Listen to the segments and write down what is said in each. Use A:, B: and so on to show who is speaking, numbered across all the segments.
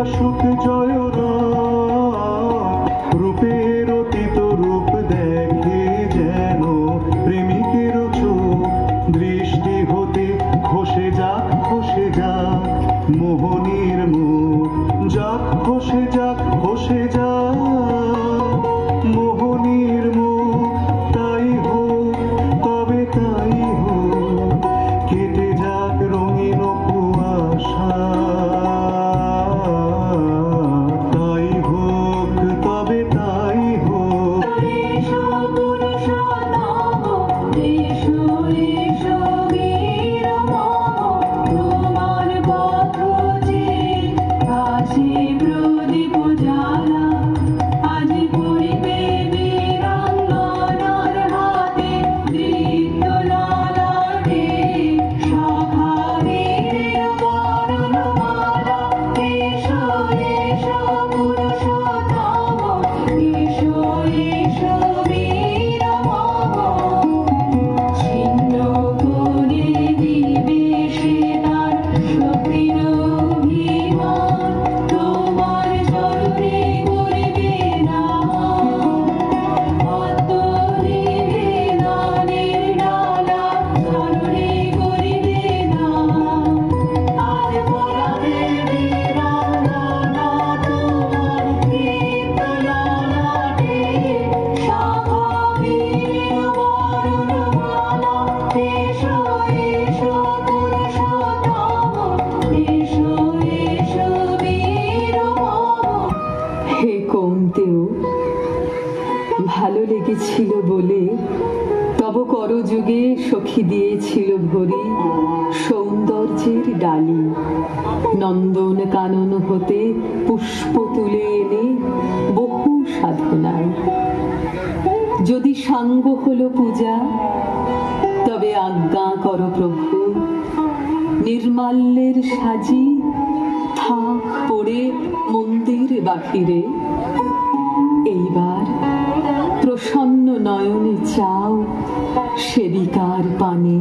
A: আসুক জয়রাত, রূপের অতীত রূপ দেখে যেন প্রেমিকের চোখ, দৃষ্টি হতে খসে যাক মোহনীর মুখ, যাক খসে যাক মোহনীর মুখ। তাই হোক, তবে তাই হোক, কেটে যাক রঙিন কুয়াশা। তাই হোক, তবে তাই হোক।
B: ভালো লেগেছিল বলে তব করযুগে সখী দিয়েছিল ভরি সৌন্দর্যের ডালি, নন্দন কানন হতে পুষ্প তুলে এনে বহু সাধনায়। যদি সাঙ্গ হলো পূজা, তবে আজ্ঞা কর প্রভু, নির্মাল্যের সাজি থাক পড়ে মন্দির বাহিরে। এইবার প্রসন্ন নয়নে চাও সেবিকার পানে।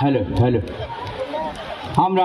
C: হ্যালো হ্যালো আমরা